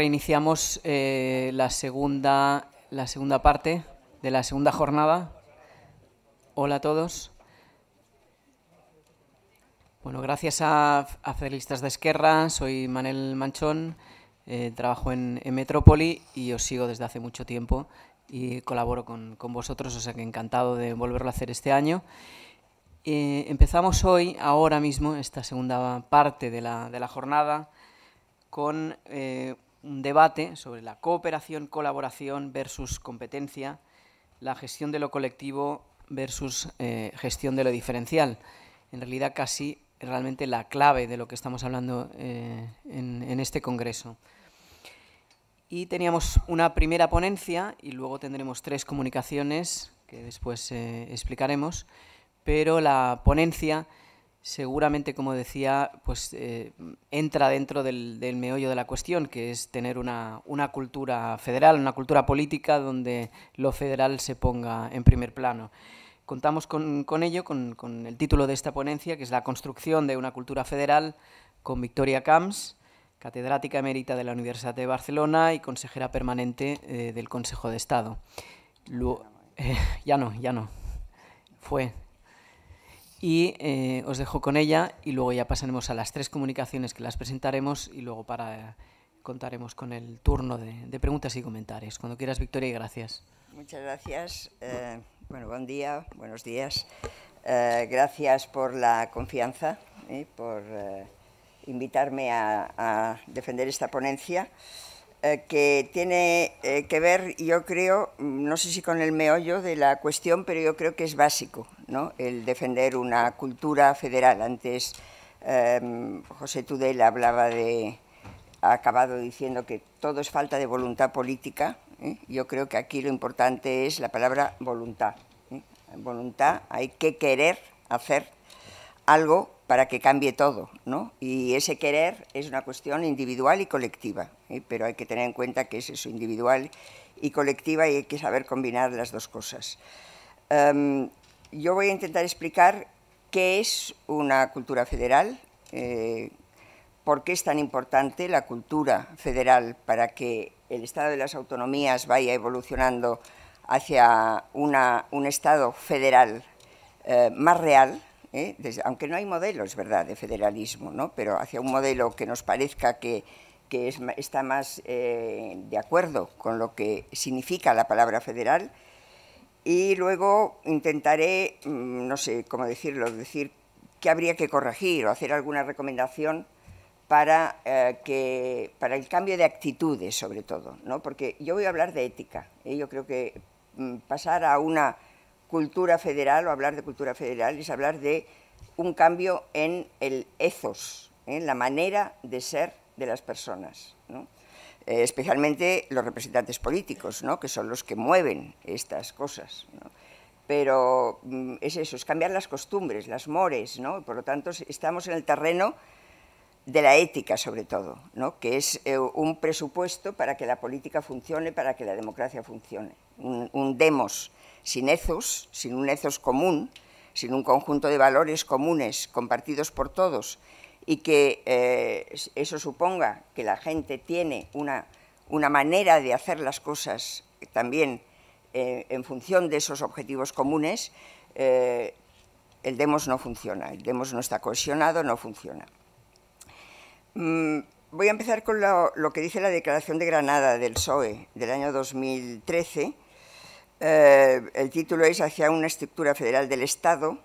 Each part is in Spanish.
iniciamos la segunda parte de la segunda jornada. Hola a todos. Bueno, gracias a Federalistas de Esquerra, soy Manel Manchón, trabajo en Metrópoli y os sigo desde hace mucho tiempo y colaboro con vosotros, o sea que encantado de volverlo a hacer este año. Empezamos hoy, ahora mismo, esta segunda parte de la jornada con un debate sobre la cooperación, colaboración versus competencia, la gestión de lo colectivo versus gestión de lo diferencial. En realidad casi realmente la clave de lo que estamos hablando en este congreso. Y teníamos una primera ponencia y luego tendremos 3 comunicaciones que después explicaremos, pero la ponencia seguramente, como decía, pues entra dentro del meollo de la cuestión, que es tener una cultura federal, una cultura política donde lo federal se ponga en primer plano. Contamos con ello, con el título de esta ponencia, que es La construcción de una cultura federal, con Victoria Camps, catedrática emérita de la Universidad de Barcelona y consejera permanente del Consejo de Estado. Ya no. Fue. Y os dejo con ella y luego ya pasaremos a las 3 comunicaciones que las presentaremos y luego contaremos con el turno de preguntas y comentarios. Cuando quieras, Victoria, y gracias. Muchas gracias. Bueno, buen día, buenos días. Gracias por la confianza, por invitarme a defender esta ponencia, que tiene que ver, yo creo, no sé si con el meollo de la cuestión, pero yo creo que es básico, ¿no?, el defender una cultura federal. Antes José Tudela ha acabado diciendo que todo es falta de voluntad política. Yo creo que aquí lo importante es la palabra voluntad. Voluntad, hay que querer hacer algo para que cambie todo, ¿no? Y ese querer es una cuestión individual y colectiva, pero hay que tener en cuenta que es eso, individual y colectiva, y hay que saber combinar las dos cosas. Yo voy a intentar explicar qué es una cultura federal, por qué es tan importante la cultura federal para que el Estado de las autonomías vaya evolucionando hacia un Estado federal más real, aunque no hay modelos, ¿verdad?, de federalismo, ¿no?, pero hacia un modelo que nos parezca que está más de acuerdo con lo que significa la palabra federal. Y luego intentaré, no sé cómo decirlo, decir qué habría que corregir o hacer alguna recomendación para el cambio de actitudes, sobre todo, ¿no? Porque yo voy a hablar de ética. Yo creo que pasar a una cultura federal o hablar de cultura federal es hablar de un cambio en el ethos, en la manera de ser de las personas, ¿no? Especialmente los representantes políticos, ¿no?, que son los que mueven estas cosas, ¿no? Pero es eso, es cambiar las costumbres, las mores, ¿no? Por lo tanto, estamos en el terreno de la ética, sobre todo, ¿no?, que es un presupuesto para que la política funcione, para que la democracia funcione. Un demos sin ethos, sin un ethos común, sin un conjunto de valores comunes compartidos por todos, y que eso suponga que la gente tiene una manera de hacer las cosas también en función de esos objetivos comunes, el demos no funciona, el demos no está cohesionado, no funciona. Voy a empezar con lo que dice la Declaración de Granada del PSOE del año 2013. El título es Hacia una estructura federal del Estado,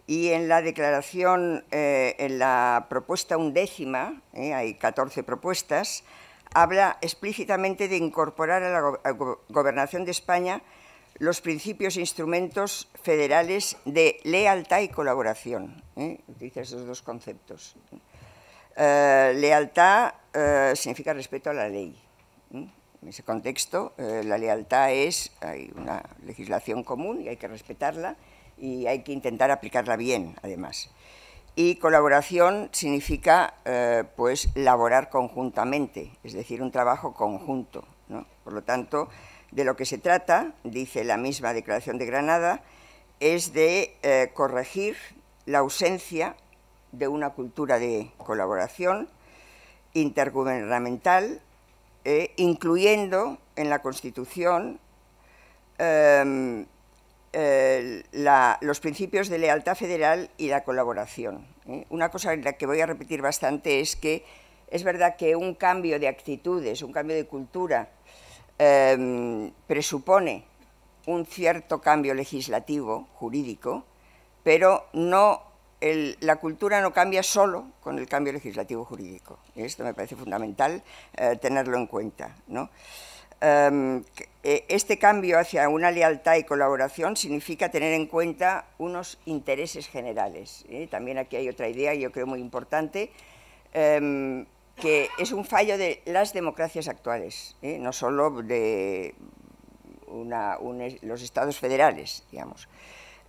y en la declaración, en la propuesta 11ª, hay 14 propuestas, habla explícitamente de incorporar a la gobernación de España los principios e instrumentos federales de lealtad y colaboración. Utiliza esos dos conceptos. Lealtad significa respeto a la ley. En ese contexto, la lealtad hay una legislación común y hay que respetarla y hay que intentar aplicarla bien, además. Y colaboración significa, pues, laborar conjuntamente, es decir, un trabajo conjunto, ¿no? Por lo tanto, de lo que se trata, dice la misma Declaración de Granada, es de corregir la ausencia de una cultura de colaboración intergubernamental incluyendo en la Constitución los principios de lealtad federal y la colaboración. Una cosa en la que voy a repetir bastante es que es verdad que un cambio de actitudes, un cambio de cultura, presupone un cierto cambio legislativo, jurídico, pero la cultura no cambia solo con el cambio legislativo jurídico. Esto me parece fundamental tenerlo en cuenta, ¿no? Este cambio hacia una lealtad y colaboración significa tener en cuenta unos intereses generales. También aquí hay otra idea, yo creo muy importante, que es un fallo de las democracias actuales, no solo de los estados federales, digamos.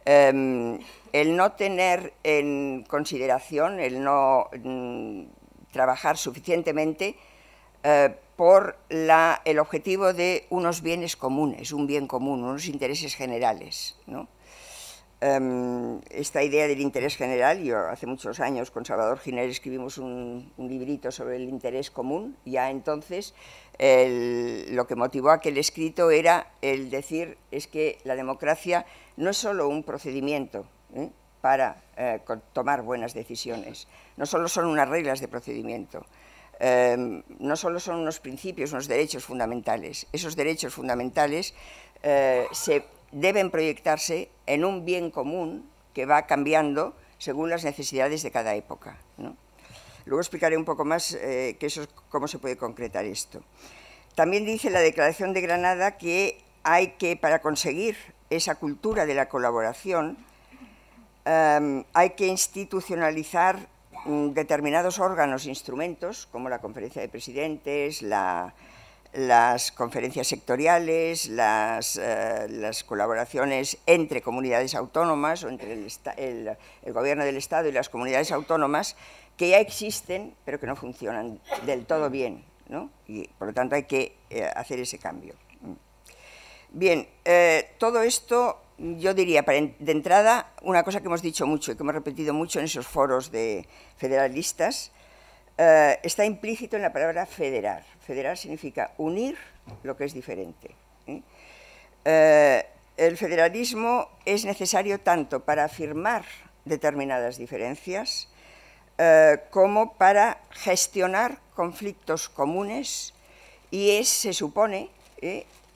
El no tener en consideración, el no trabajar suficientemente por el objetivo de unos bienes comunes, un bien común, unos intereses generales, ¿no? Esta idea del interés general, yo hace muchos años con Salvador Giner escribimos un librito sobre el interés común. Ya entonces lo que motivó aquel escrito era el decir es que la democracia no es solo un procedimiento para tomar buenas decisiones, no solo son unas reglas de procedimiento, no solo son unos principios, unos derechos fundamentales. Esos derechos fundamentales deben proyectarse en un bien común que va cambiando según las necesidades de cada época, ¿no? Luego explicaré un poco más cómo se puede concretar esto. También dice la Declaración de Granada que para conseguir esa cultura de la colaboración, hay que institucionalizar determinados órganos e instrumentos, como la Conferencia de Presidentes, las conferencias sectoriales, las colaboraciones entre comunidades autónomas o entre el gobierno del Estado y las comunidades autónomas, que ya existen pero que no funcionan del todo bien, ¿no? Y por lo tanto hay que hacer ese cambio. Bien, todo esto yo diría, de entrada, una cosa que hemos dicho mucho y que hemos repetido mucho en esos foros de federalistas, está implícito en la palabra federar. Federar significa unir lo que es diferente. El federalismo es necesario tanto para afirmar determinadas diferencias como para gestionar conflictos comunes, y se supone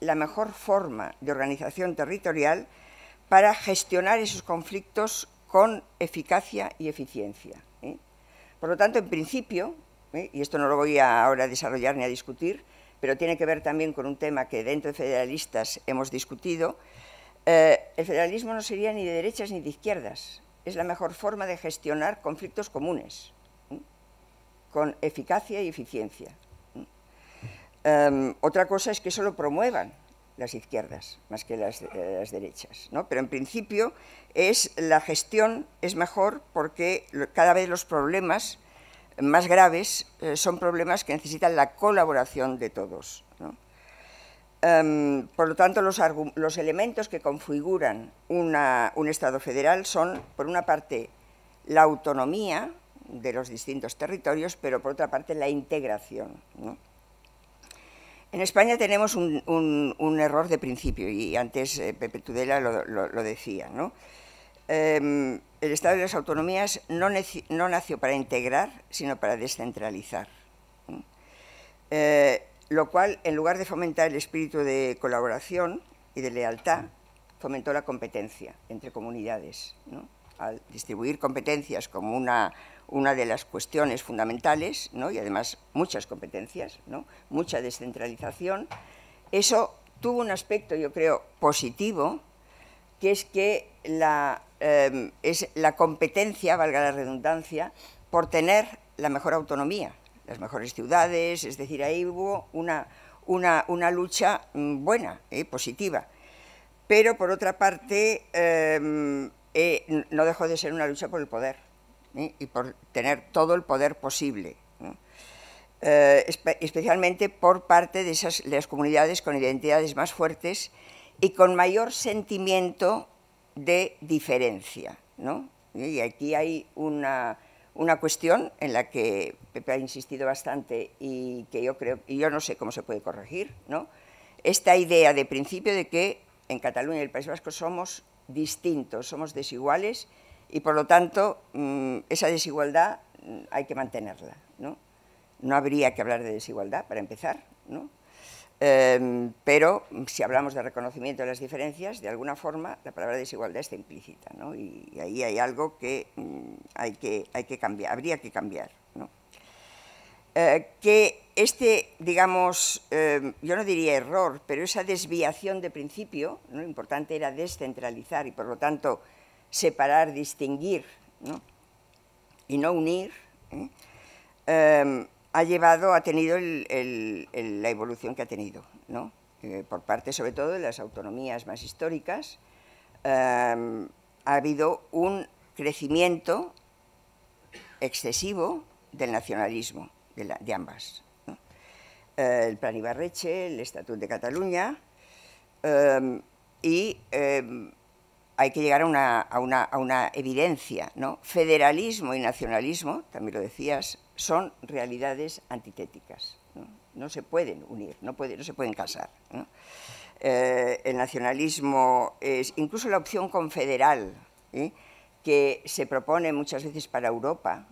la mejor forma de organización territorial para gestionar esos conflictos con eficacia y eficiencia. Por lo tanto, en principio, y esto no lo voy ahora a desarrollar ni a discutir, pero tiene que ver también con un tema que dentro de federalistas hemos discutido, el federalismo no sería ni de derechas ni de izquierdas, es la mejor forma de gestionar conflictos comunes, con eficacia y eficiencia. Otra cosa es que eso lo promuevan las izquierdas más que las derechas, ¿no? Pero en principio la gestión es mejor porque cada vez los problemas más graves son problemas que necesitan la colaboración de todos, ¿no? Por lo tanto, los elementos que configuran un Estado federal son, por una parte, la autonomía de los distintos territorios, pero por otra parte la integración, ¿no? En España tenemos un error de principio, y antes Pepe Tudela lo decía, ¿no? El Estado de las Autonomías no nació para integrar, sino para descentralizar. Lo cual, en lugar de fomentar el espíritu de colaboración y de lealtad, fomentó la competencia entre comunidades, ¿no? Al distribuir competencias como una de las cuestiones fundamentales, ¿no? Y además muchas competencias, ¿no? Mucha descentralización, eso tuvo un aspecto, yo creo, positivo, que es que es la competencia, valga la redundancia, por tener la mejor autonomía, las mejores ciudades, es decir, ahí hubo una lucha buena, positiva. Pero, por otra parte, no dejó de ser una lucha por el poder, y por tener todo el poder posible, ¿no? Especialmente por parte de las comunidades con identidades más fuertes y con mayor sentimiento de diferencia, ¿no? Y aquí hay una una cuestión en la que Pepe ha insistido bastante y que yo no sé cómo se puede corregir, ¿no? Esta idea de principio de que en Cataluña y el País Vasco somos distintos, somos desiguales y por lo tanto esa desigualdad hay que mantenerla, ¿no? No habría que hablar de desigualdad para empezar, ¿no? Pero si hablamos de reconocimiento de las diferencias, de alguna forma la palabra desigualdad está implícita, ¿no? Y ahí hay algo que hay que cambiar, habría que cambiar, ¿no? Que digamos, yo no diría error, pero esa desviación de principio, ¿no? Lo importante era descentralizar y por lo tanto separar, distinguir, ¿no? Y no unir, ha tenido la evolución que ha tenido, ¿no? Por parte sobre todo de las autonomías más históricas, ha habido un crecimiento excesivo del nacionalismo de ambas, ¿no? El Plan Ibarretxe, el Estatut de Cataluña, y hay que llegar a una evidencia, ¿no? Federalismo y nacionalismo, también lo decías, son realidades antitéticas, ¿no? No se pueden unir, no se pueden casar, ¿no? El nacionalismo es incluso la opción confederal, que se propone muchas veces para Europa,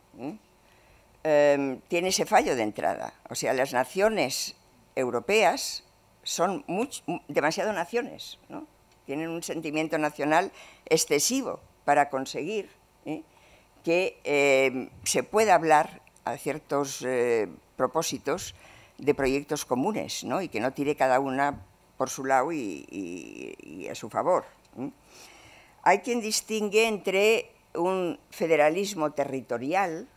tiene ese fallo de entrada. O sea, las naciones europeas son demasiado naciones, ¿no? Tienen un sentimiento nacional excesivo para conseguir que se pueda hablar a ciertos propósitos de proyectos comunes, ¿no? Y que no tire cada una por su lado y a su favor. Hay quien distingue entre un federalismo territorial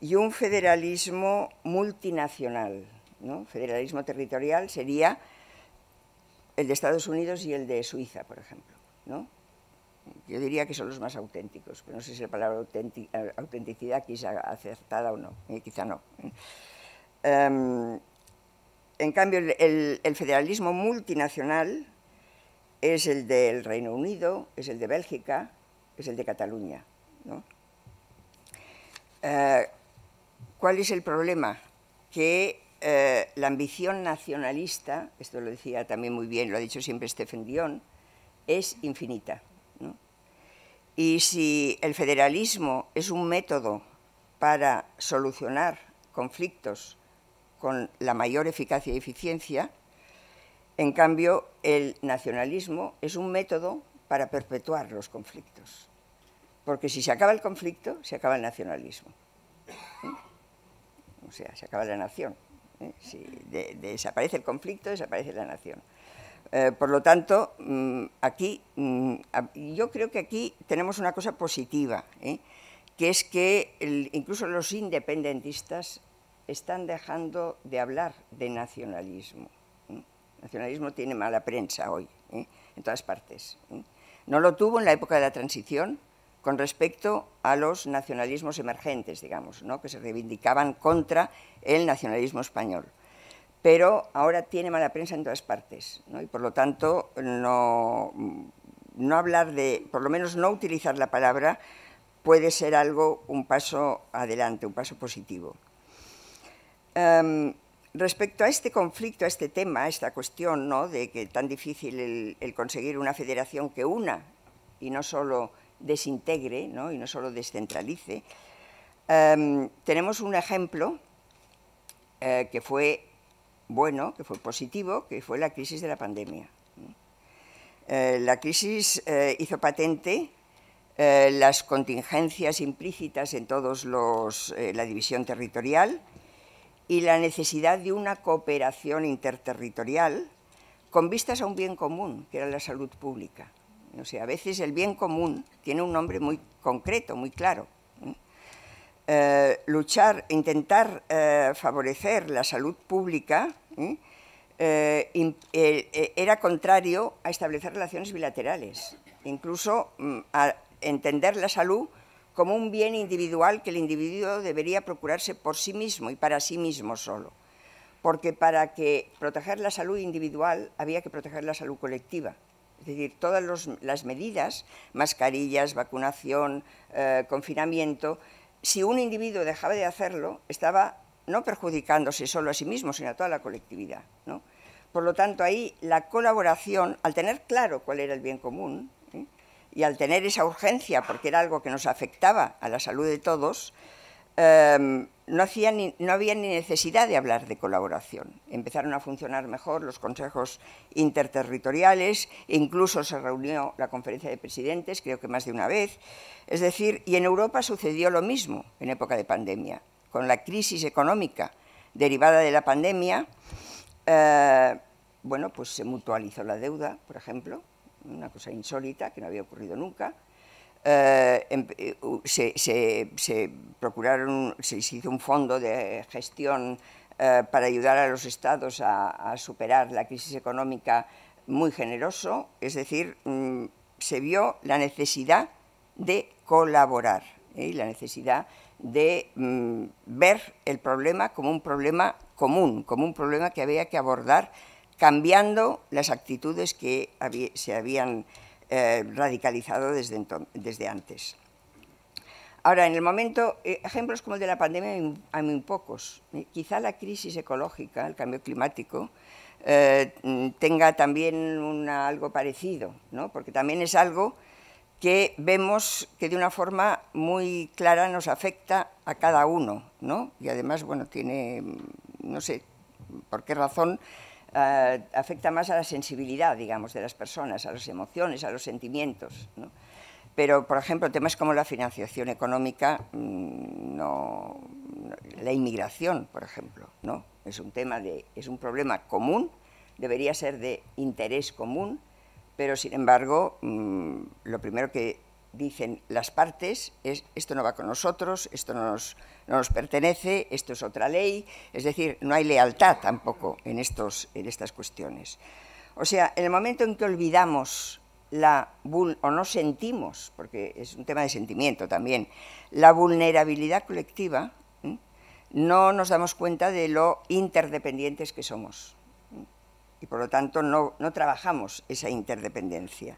y un federalismo multinacional, ¿no? Federalismo territorial sería el de Estados Unidos y el de Suiza, por ejemplo, ¿no? Yo diría que son los más auténticos, pero no sé si la palabra autenticidad quizá acertada o no, quizá no. En cambio, el federalismo multinacional es el del Reino Unido, es el de Bélgica, es el de Cataluña, ¿no? ¿Cuál es el problema? Que la ambición nacionalista, esto lo decía también muy bien, lo ha dicho siempre Stephen Dion, es infinita, ¿no? Y si el federalismo es un método para solucionar conflictos con la mayor eficacia y eficiencia, en cambio el nacionalismo es un método para perpetuar los conflictos. Porque si se acaba el conflicto, se acaba el nacionalismo. O sea, se acaba la nación. Si desaparece el conflicto, desaparece la nación. Por lo tanto, yo creo que aquí tenemos una cosa positiva, que es que incluso los independentistas están dejando de hablar de nacionalismo. El nacionalismo tiene mala prensa hoy, en todas partes. No lo tuvo en la época de la transición con respecto a los nacionalismos emergentes, digamos, ¿no? Que se reivindicaban contra el nacionalismo español. Pero ahora tiene mala prensa en todas partes, ¿no? Y por lo tanto no hablar de, por lo menos no utilizar la palabra, puede ser un paso adelante, un paso positivo. Respecto a este conflicto, a este tema, a esta cuestión, ¿no? De que tan difícil el conseguir una federación que una y no solo desintegre, ¿no? Y no solo descentralice, tenemos un ejemplo que fue bueno, que fue positivo, que fue la crisis de la pandemia. La crisis hizo patente las contingencias implícitas en todos la división territorial y la necesidad de una cooperación interterritorial con vistas a un bien común, que era la salud pública. O sea, a veces el bien común tiene un nombre muy concreto, muy claro. Intentar favorecer la salud pública era contrario a establecer relaciones bilaterales, incluso a entender la salud como un bien individual que el individuo debería procurarse por sí mismo y para sí mismo solo. Porque para proteger la salud individual había que proteger la salud colectiva. Es decir, todas las medidas, mascarillas, vacunación, confinamiento, si un individuo dejaba de hacerlo, estaba no perjudicándose solo a sí mismo, sino a toda la colectividad, ¿no? Por lo tanto, ahí la colaboración, al tener claro cuál era el bien común, y al tener esa urgencia, porque era algo que nos afectaba a la salud de todos, no había ni necesidad de hablar de colaboración. Empezaron a funcionar mejor los consejos interterritoriales, incluso se reunió la conferencia de presidentes, creo que más de una vez. Es decir, y en Europa sucedió lo mismo en época de pandemia. Con la crisis económica derivada de la pandemia, bueno, pues se mutualizó la deuda, por ejemplo, una cosa insólita que no había ocurrido nunca. Se hizo un fondo de gestión para ayudar a los estados a superar la crisis económica muy generoso, es decir, se vio la necesidad de colaborar y la necesidad de ver el problema como un problema común, como un problema que había que abordar cambiando las actitudes que se habían radicalizado desde antes. Ahora, en el momento, ejemplos como el de la pandemia hay muy pocos. Quizá la crisis ecológica, el cambio climático, tenga también algo parecido, ¿no? Porque también es algo que vemos que de una forma muy clara nos afecta a cada uno, ¿no? Y además, bueno, tiene, no sé por qué razón, afecta más a la sensibilidad, digamos, de las personas, a las emociones, a los sentimientos, ¿no? Pero, por ejemplo, temas como la financiación económica, la inmigración, por ejemplo, ¿no? Es un problema común, debería ser de interés común, pero, sin embargo, lo primero que dicen las partes es: esto no va con nosotros, esto no nos pertenece, esto es otra ley. Es decir, no hay lealtad tampoco en estas cuestiones. O sea, en el momento en que olvidamos o no sentimos, porque es un tema de sentimiento también, la vulnerabilidad colectiva, no nos damos cuenta de lo interdependientes que somos. Y por lo tanto no trabajamos esa interdependencia.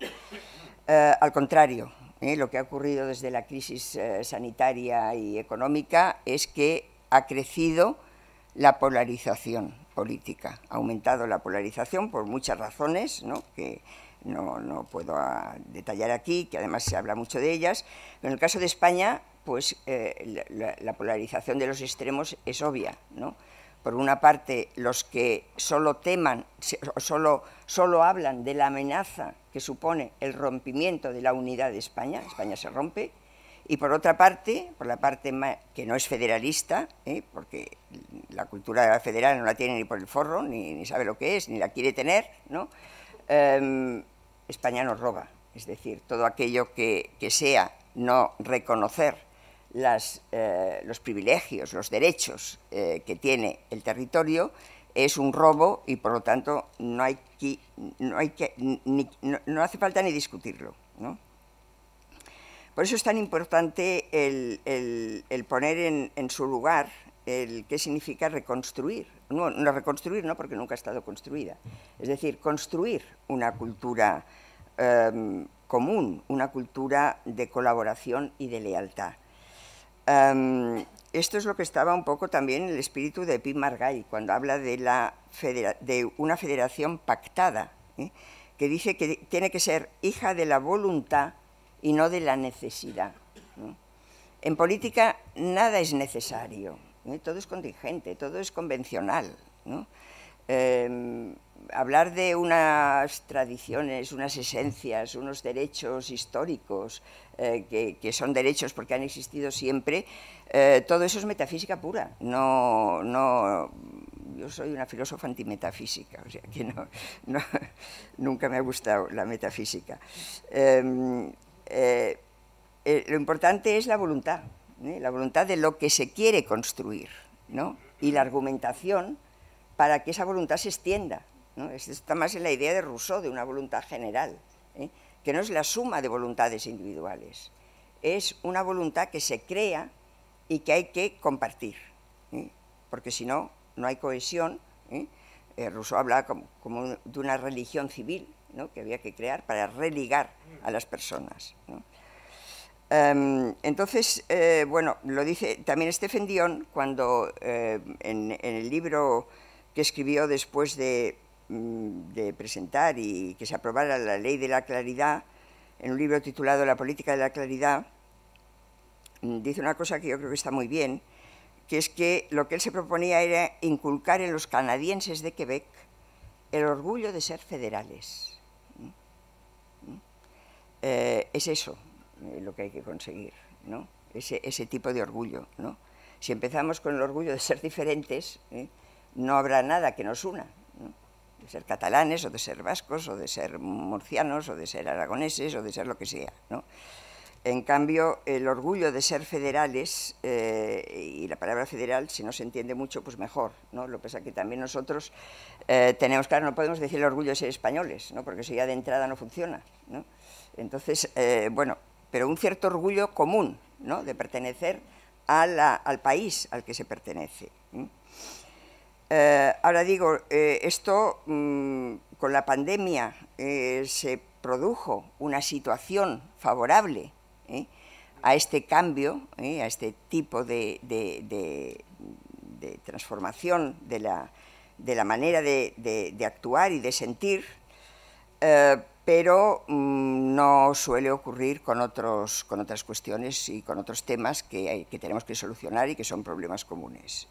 Al contrario, lo que ha ocurrido desde la crisis sanitaria y económica es que ha crecido la polarización política, ha aumentado la polarización por muchas razones, ¿no? Que no puedo detallar aquí, que además se habla mucho de ellas. Pero en el caso de España, pues la polarización de los extremos es obvia, ¿no? Por una parte, los que solo hablan de la amenaza que supone el rompimiento de la unidad de España, España se rompe, y por otra parte, por la parte que no es federalista, porque la cultura federal no la tiene ni por el forro, ni sabe lo que es, ni la quiere tener, ¿no? España nos roba, es decir, todo aquello que sea no reconocer los privilegios, los derechos que tiene el territorio, es un robo y, por lo tanto, no hace falta ni discutirlo, ¿no? Por eso es tan importante el poner en su lugar qué significa reconstruir. No reconstruir, no, porque nunca ha estado construida. Es decir, construir una cultura común, una cultura de colaboración y de lealtad. Esto es lo que estaba un poco también en el espíritu de Pim Margall, cuando habla de una federación pactada, que dice que tiene que ser hija de la voluntad y no de la necesidad, ¿no? En política nada es necesario, todo es contingente, todo es convencional, ¿no? Hablar de unas tradiciones, unas esencias, unos derechos históricos, que son derechos porque han existido siempre, todo eso es metafísica pura. Yo soy una filósofa antimetafísica, o sea que nunca me ha gustado la metafísica. Lo importante es la voluntad de lo que se quiere construir, ¿no? Y la argumentación para que esa voluntad se extienda, ¿no? Esto está más en la idea de Rousseau, de una voluntad general, que no es la suma de voluntades individuales, es una voluntad que se crea y que hay que compartir, porque si no, no hay cohesión. Rousseau hablaba como de una religión civil, ¿no? Que había que crear para religar a las personas, ¿no? Entonces, bueno, lo dice también Stephen Dion cuando en el libro que escribió después de presentar y que se aprobara la Ley de la Claridad, en un libro titulado La política de la claridad, dice una cosa que yo creo que está muy bien, que es que lo que él se proponía era inculcar en los canadienses de Quebec el orgullo de ser federales. Es eso lo que hay que conseguir, ¿no? Ese tipo de orgullo, ¿no? Si empezamos con el orgullo de ser diferentes, no habrá nada que nos una, ¿no? De ser catalanes, o de ser vascos, o de ser murcianos, o de ser aragoneses, o de ser lo que sea, ¿no? En cambio, el orgullo de ser federales, y la palabra federal, si no se entiende mucho, pues mejor, ¿no? Lo que pasa es que también nosotros tenemos, claro, no podemos decir el orgullo de ser españoles, ¿no? Porque eso ya de entrada no funciona, ¿no? Entonces, bueno, pero un cierto orgullo común, ¿no? De pertenecer al país al que se pertenece. Ahora digo, esto con la pandemia se produjo una situación favorable a este cambio, a este tipo de transformación de la manera de actuar y de sentir, pero no suele ocurrir con otras cuestiones y con otros temas que tenemos que solucionar y que son problemas comunes.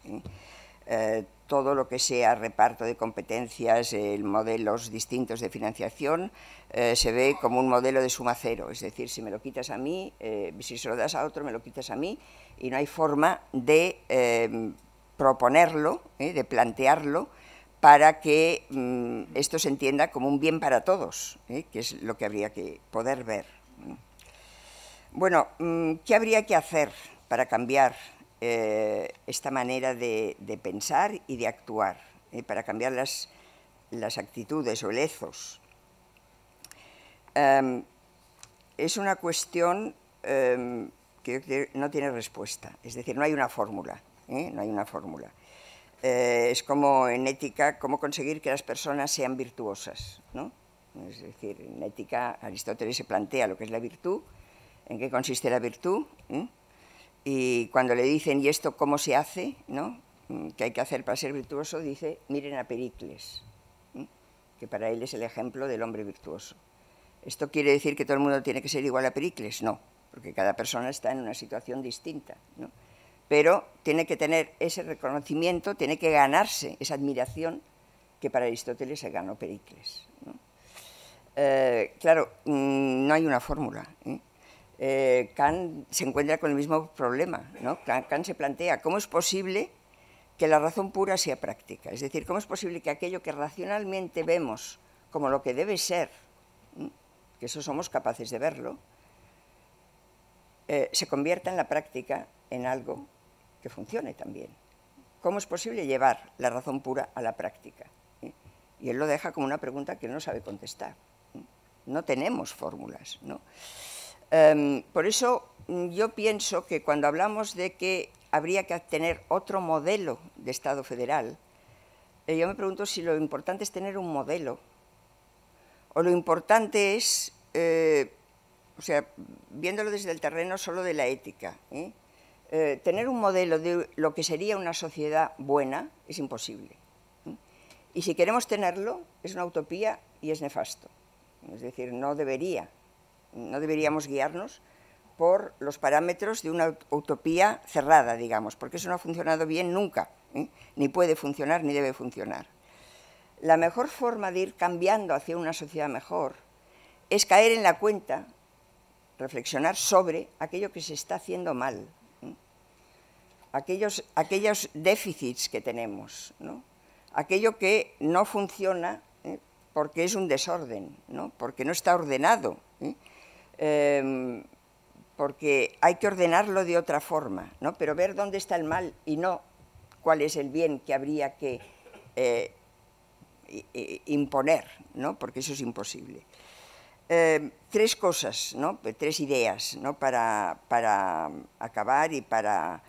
Todo lo que sea reparto de competencias, modelos distintos de financiación, se ve como un modelo de suma cero, es decir, si me lo quitas a mí, si se lo das a otro, me lo quitas a mí, y no hay forma de proponerlo, de plantearlo, para que esto se entienda como un bien para todos, que es lo que habría que poder ver. Bueno, ¿qué habría que hacer para cambiar esta manera de pensar y de actuar, para cambiar las actitudes o el ethos? Es una cuestión que no tiene respuesta, es decir, no hay una fórmula, no hay una fórmula. Es como en ética, cómo conseguir que las personas sean virtuosas, ¿no? Es decir, en ética Aristóteles se plantea lo que es la virtud, en qué consiste la virtud, y cuando le dicen, ¿y esto cómo se hace?, ¿no?, ¿qué hay que hacer para ser virtuoso?, dice, miren a Pericles, que para él es el ejemplo del hombre virtuoso. ¿Esto quiere decir que todo el mundo tiene que ser igual a Pericles? No, porque cada persona está en una situación distinta, ¿no? Pero tiene que tener ese reconocimiento, tiene que ganarse esa admiración que para Aristóteles se ganó Pericles, ¿no? Claro, no hay una fórmula, Kant se encuentra con el mismo problema, ¿no? Kant se plantea, ¿cómo es posible que la razón pura sea práctica? Es decir, ¿cómo es posible que aquello que racionalmente vemos como lo que debe ser, que eso somos capaces de verlo, se convierta en la práctica en algo que funcione también? ¿Cómo es posible llevar la razón pura a la práctica? Y él lo deja como una pregunta que él no sabe contestar. No tenemos fórmulas, ¿no? Por eso yo pienso que cuando hablamos de que habría que tener otro modelo de Estado federal, yo me pregunto si lo importante es tener un modelo o lo importante es, o sea, viéndolo desde el terreno solo de la ética, tener un modelo de lo que sería una sociedad buena es imposible. Y si queremos tenerlo, es una utopía y es nefasto. Es decir, no deberíamos guiarnos por los parámetros de una utopía cerrada, digamos, porque eso no ha funcionado bien nunca, ni puede funcionar ni debe funcionar. La mejor forma de ir cambiando hacia una sociedad mejor es caer en la cuenta, reflexionar sobre aquello que se está haciendo mal, aquellos déficits que tenemos, ¿no? Aquello que no funciona porque es un desorden, ¿no? Porque no está ordenado, porque hay que ordenarlo de otra forma, ¿no? Pero ver dónde está el mal y no cuál es el bien que habría que imponer, ¿no? Porque eso es imposible. Tres cosas, ¿no? Tres ideas, ¿no? para acabar y para,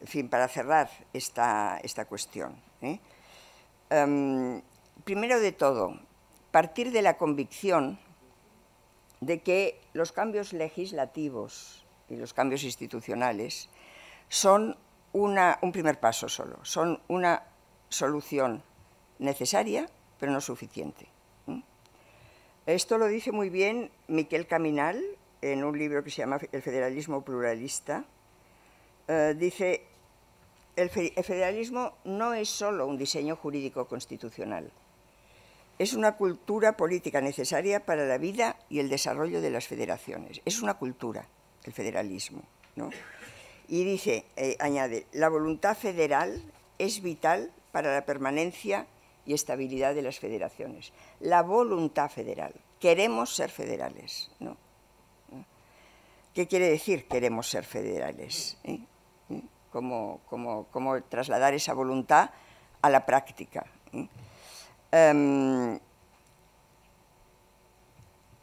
en fin, para cerrar esta cuestión. Primero de todo, partir de la convicción de que los cambios legislativos y los cambios institucionales son un primer paso solo, son una solución necesaria, pero no suficiente. Esto lo dice muy bien Miquel Caminal en un libro que se llama El federalismo pluralista. Dice, el federalismo no es solo un diseño jurídico constitucional, es una cultura política necesaria para la vida y el desarrollo de las federaciones. Es una cultura, el federalismo, ¿no? Y dice, añade, la voluntad federal es vital para la permanencia y estabilidad de las federaciones. La voluntad federal. Queremos ser federales, ¿no? ¿Qué quiere decir queremos ser federales? ¿Cómo trasladar esa voluntad a la práctica?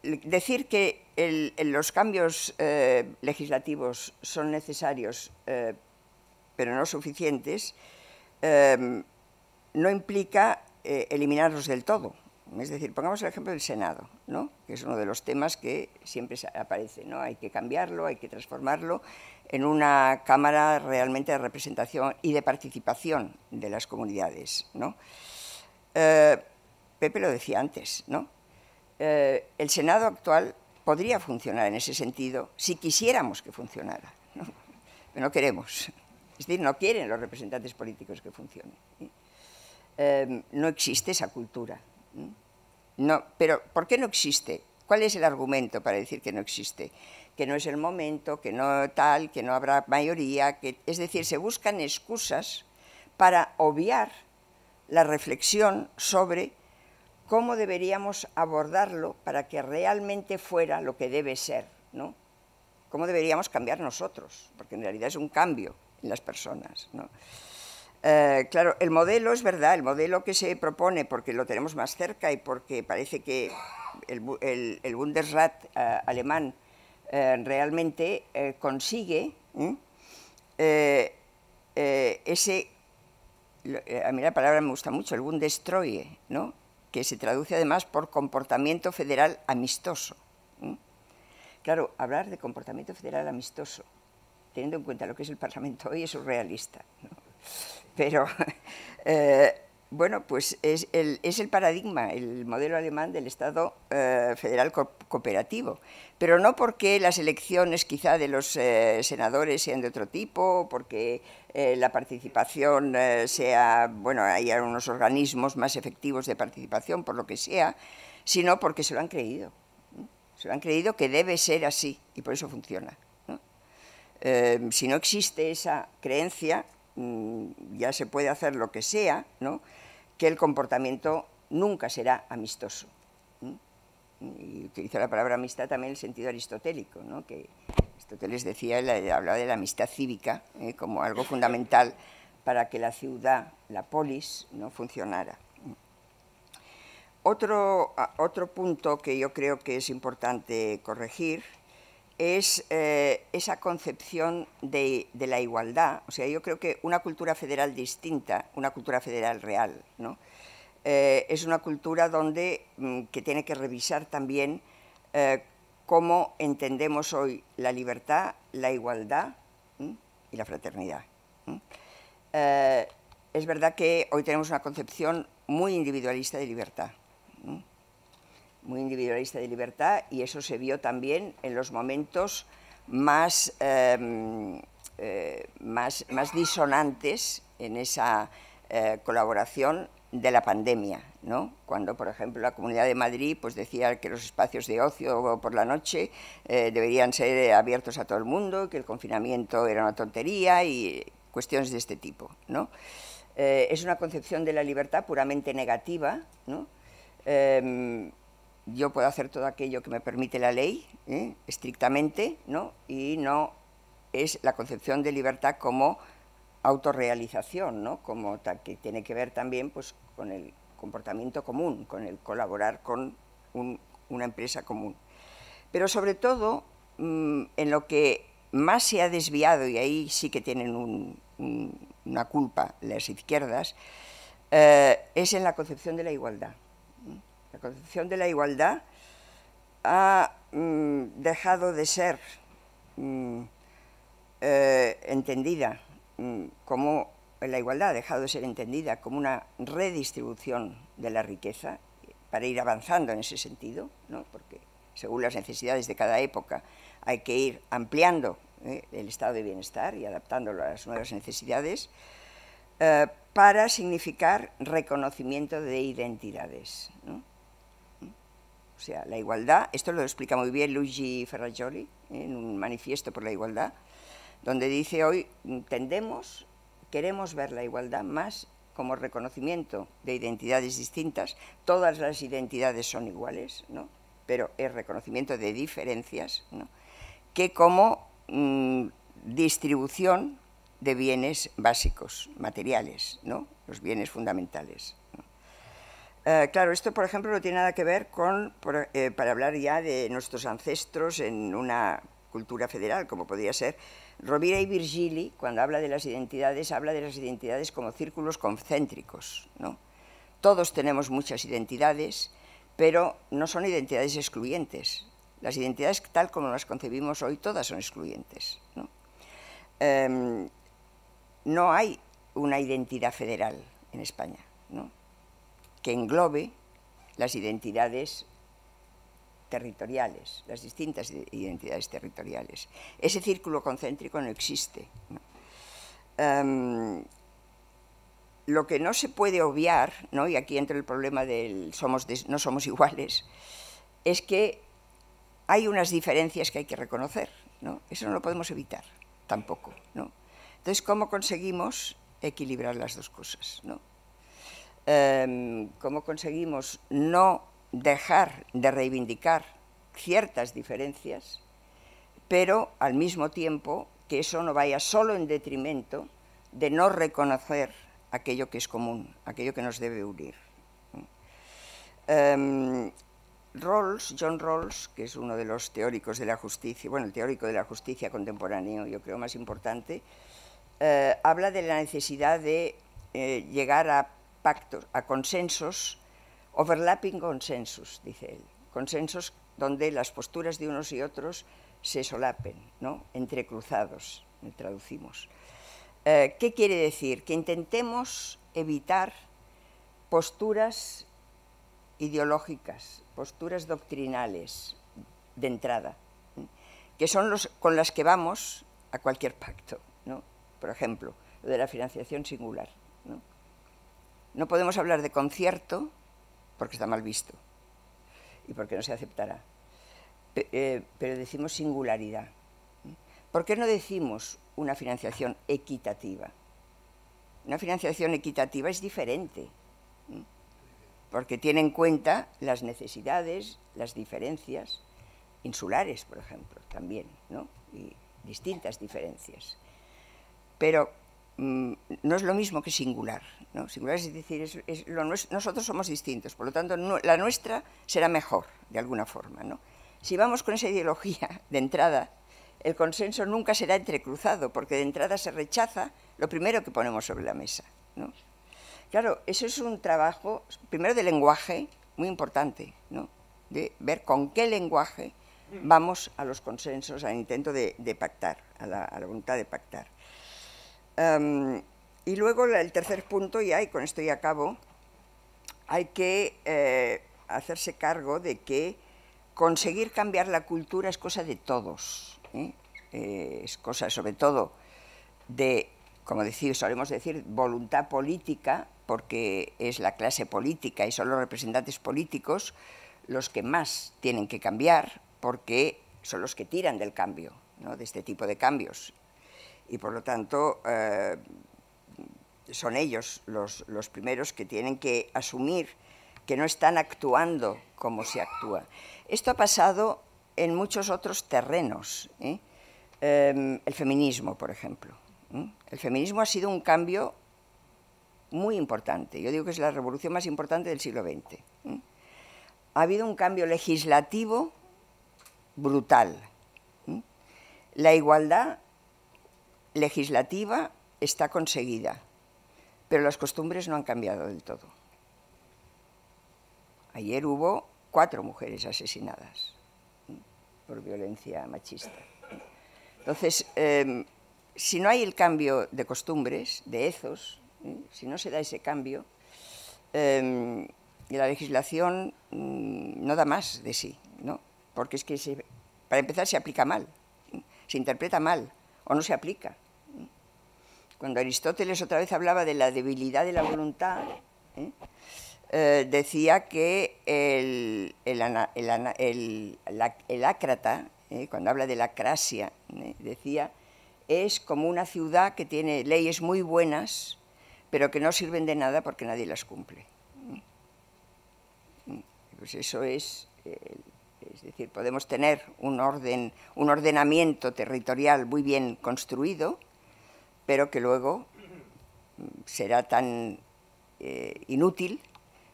Decir que los cambios legislativos son necesarios, pero no suficientes, no implica eliminarlos del todo. Es decir, pongamos el ejemplo del Senado, ¿no? Que es uno de los temas que siempre aparece, ¿no? Hay que cambiarlo, hay que transformarlo en una cámara realmente de representación y de participación de las comunidades, ¿no? Pepe lo decía antes, ¿no? El Senado actual podría funcionar en ese sentido si quisiéramos que funcionara, ¿no? Pero no queremos. Es decir, no quieren los representantes políticos que funcione. No existe esa cultura. No, pero ¿por qué no existe? ¿Cuál es el argumento para decir que no existe? Que no es el momento, que no tal, que no habrá mayoría. Es decir, se buscan excusas para obviar la reflexión sobre cómo deberíamos abordarlo para que realmente fuera lo que debe ser, ¿no? Cómo deberíamos cambiar nosotros, porque en realidad es un cambio en las personas, ¿no? Claro, el modelo es verdad, el modelo que se propone, porque lo tenemos más cerca y porque parece que el Bundesrat alemán realmente consigue ese, a mí la palabra me gusta mucho, el Bundestreue, ¿no? Que se traduce además por comportamiento federal amistoso. Claro, hablar de comportamiento federal amistoso, teniendo en cuenta lo que es el Parlamento hoy, es surrealista, ¿no? Pero, bueno, pues es el paradigma, el modelo alemán del Estado federal cooperativo. Pero no porque las elecciones quizá de los senadores sean de otro tipo, porque la participación sea, bueno, haya unos organismos más efectivos de participación, por lo que sea, sino porque se lo han creído. Se lo han creído que debe ser así y por eso funciona, ¿no? Si no existe esa creencia, ya se puede hacer lo que sea, ¿no? Que el comportamiento nunca será amistoso. Y utilizo la palabra amistad también en el sentido aristotélico, ¿no? Que Aristóteles decía, hablaba de la amistad cívica como algo fundamental para que la ciudad, la polis, no funcionara. Otro punto que yo creo que es importante corregir es esa concepción de la igualdad. O sea, yo creo que una cultura federal distinta, una cultura federal real, ¿no? Es una cultura que tiene que revisar también cómo entendemos hoy la libertad, la igualdad y la fraternidad. Es verdad que hoy tenemos una concepción muy individualista de libertad. Muy individualista de libertad, y eso se vio también en los momentos más disonantes en esa colaboración de la pandemia, ¿no? Cuando, por ejemplo, la Comunidad de Madrid pues, decía que los espacios de ocio por la noche deberían ser abiertos a todo el mundo, que el confinamiento era una tontería y cuestiones de este tipo, ¿no? Es una concepción de la libertad puramente negativa, ¿no? Yo puedo hacer todo aquello que me permite la ley, estrictamente, ¿no? Y no es la concepción de libertad como autorrealización, ¿no? Como que tiene que ver también pues, con el comportamiento común, con el colaborar con una empresa común. Pero sobre todo, en lo que más se ha desviado, y ahí sí que tienen una culpa las izquierdas, es en la concepción de la igualdad. La concepción de la igualdad ha dejado de ser entendida como la igualdad ha dejado de ser entendida como una redistribución de la riqueza para ir avanzando en ese sentido, ¿no? Porque según las necesidades de cada época hay que ir ampliando el estado de bienestar y adaptándolo a las nuevas necesidades, para significar reconocimiento de identidades, ¿no? O sea, la igualdad, esto lo explica muy bien Luigi Ferrajoli en un manifiesto por la igualdad, donde dice: hoy queremos ver la igualdad más como reconocimiento de identidades distintas. Todas las identidades son iguales, ¿no? Pero es reconocimiento de diferencias, ¿no? Que como distribución de bienes básicos, materiales, ¿no? Los bienes fundamentales, ¿no? Claro, esto, por ejemplo, no tiene nada que ver con, para hablar ya de nuestros ancestros en una cultura federal, como podría ser Rovira y Virgili, cuando habla de las identidades como círculos concéntricos, ¿no? Todos tenemos muchas identidades, pero no son identidades excluyentes. Las identidades tal como las concebimos hoy, todas son excluyentes, ¿no? No hay una identidad federal en España, ¿no?, que englobe las identidades territoriales, las distintas identidades territoriales. Ese círculo concéntrico no existe, ¿no? Lo que no se puede obviar, ¿no?, y aquí entra el problema del no somos iguales, es que hay unas diferencias que hay que reconocer, ¿no? Eso no lo podemos evitar tampoco, ¿no? Entonces, ¿cómo conseguimos equilibrar las dos cosas, ¿no? ¿Cómo conseguimos no dejar de reivindicar ciertas diferencias, pero al mismo tiempo que eso no vaya solo en detrimento de no reconocer aquello que es común, aquello que nos debe unir? John Rawls, que es uno de los teóricos de la justicia, bueno, el teórico de la justicia contemporáneo, yo creo más importante, habla de la necesidad de llegar a pactos, a consensos, overlapping consensus, dice él, consensos donde las posturas de unos y otros se solapen, ¿no?, entrecruzados, traducimos. ¿Qué quiere decir? Que intentemos evitar posturas ideológicas, posturas doctrinales de entrada, que son con las que vamos a cualquier pacto, ¿no? Por ejemplo, lo de la financiación singular, ¿no? No podemos hablar de concierto porque está mal visto y porque no se aceptará, pero decimos singularidad. ¿Por qué no decimos una financiación equitativa? Una financiación equitativa es diferente, porque tiene en cuenta las necesidades, las diferencias insulares, por ejemplo, también, ¿no?, y distintas diferencias. Pero no es lo mismo que singular, ¿no? Singular es decir, nosotros somos distintos, por lo tanto, la nuestra será mejor, de alguna forma, ¿no? Si vamos con esa ideología de entrada, el consenso nunca será entrecruzado, porque de entrada se rechaza lo primero que ponemos sobre la mesa, ¿no? Claro, eso es un trabajo, primero de lenguaje, muy importante, ¿no?, de ver con qué lenguaje vamos a los consensos, al intento de pactar, a la voluntad de pactar. Y luego el tercer punto, y con esto ya acabo, hay que hacerse cargo de que conseguir cambiar la cultura es cosa de todos, ¿eh? Es cosa sobre todo de, como solemos decir, voluntad política, porque es la clase política y son los representantes políticos los que más tienen que cambiar, porque son los que tiran del cambio, ¿no?, de este tipo de cambios. Y por lo tanto, son ellos los primeros que tienen que asumir que no están actuando como se actúa. Esto ha pasado en muchos otros terrenos, ¿eh? El feminismo, por ejemplo. El feminismo ha sido un cambio muy importante. Yo digo que es la revolución más importante del siglo XX. Ha habido un cambio legislativo brutal. La igualdad legislativa está conseguida, pero las costumbres no han cambiado del todo. Ayer hubo 4 mujeres asesinadas por violencia machista. Entonces, si no hay el cambio de costumbres, de ethos, si no se da ese cambio, la legislación no da más de sí, ¿no? Porque es que, para empezar, se aplica mal, se interpreta mal o no se aplica. Cuando Aristóteles otra vez hablaba de la debilidad de la voluntad, decía que el ácrata, cuando habla de la acrasia, decía, es como una ciudad que tiene leyes muy buenas, pero que no sirven de nada porque nadie las cumple. Pues eso es decir, podemos tener un ordenamiento territorial muy bien construido, pero que luego será tan inútil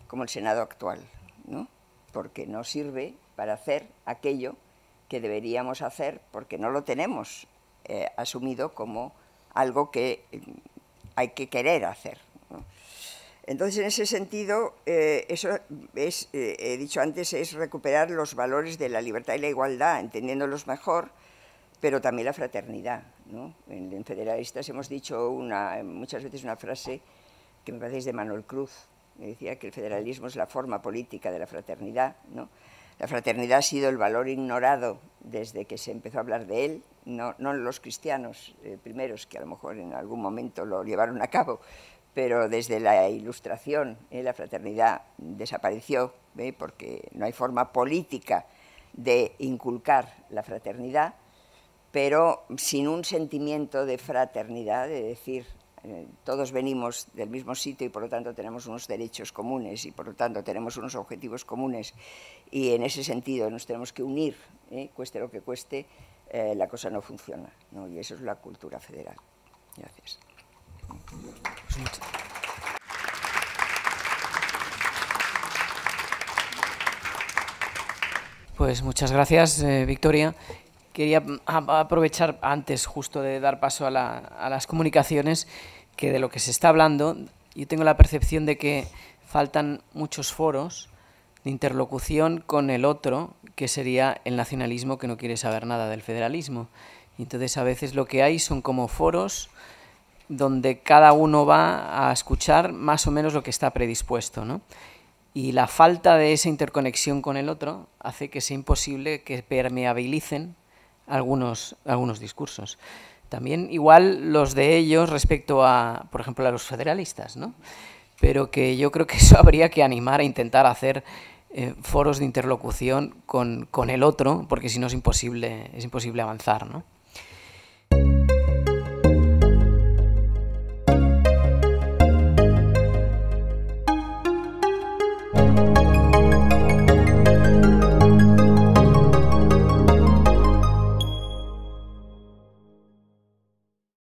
como el Senado actual, ¿no? Porque no sirve para hacer aquello que deberíamos hacer, porque no lo tenemos asumido como algo que hay que querer hacer, ¿no? Entonces, en ese sentido, eso es, he dicho antes, es recuperar los valores de la libertad y la igualdad, entendiéndolos mejor, pero también la fraternidad, ¿no? En Federalistas hemos dicho muchas veces una frase que me parece de Manuel Cruz, que decía que el federalismo es la forma política de la fraternidad, ¿no? La fraternidad ha sido el valor ignorado desde que se empezó a hablar de él, no los cristianos primeros, que a lo mejor en algún momento lo llevaron a cabo, pero desde la Ilustración la fraternidad desapareció, porque no hay forma política de inculcar la fraternidad, pero sin un sentimiento de fraternidad, de decir, todos venimos del mismo sitio y por lo tanto tenemos unos derechos comunes y por lo tanto tenemos unos objetivos comunes y en ese sentido nos tenemos que unir, cueste lo que cueste, la cosa no funciona, ¿no? Y eso es la cultura federal. Gracias. Pues muchas gracias, Victoria. Quería aprovechar antes justo de dar paso a las comunicaciones, que de lo que se está hablando, yo tengo la percepción de que faltan muchos foros de interlocución con el otro, que sería el nacionalismo que no quiere saber nada del federalismo. Y entonces a veces lo que hay son como foros donde cada uno va a escuchar más o menos lo que está predispuesto, ¿no? Y la falta de esa interconexión con el otro hace que sea imposible que permeabilicen algunos discursos. También igual los de ellos respecto a, por ejemplo, a los federalistas, ¿no? Pero que yo creo que eso habría que animar a intentar hacer foros de interlocución con el otro, porque si no es imposible avanzar, ¿no?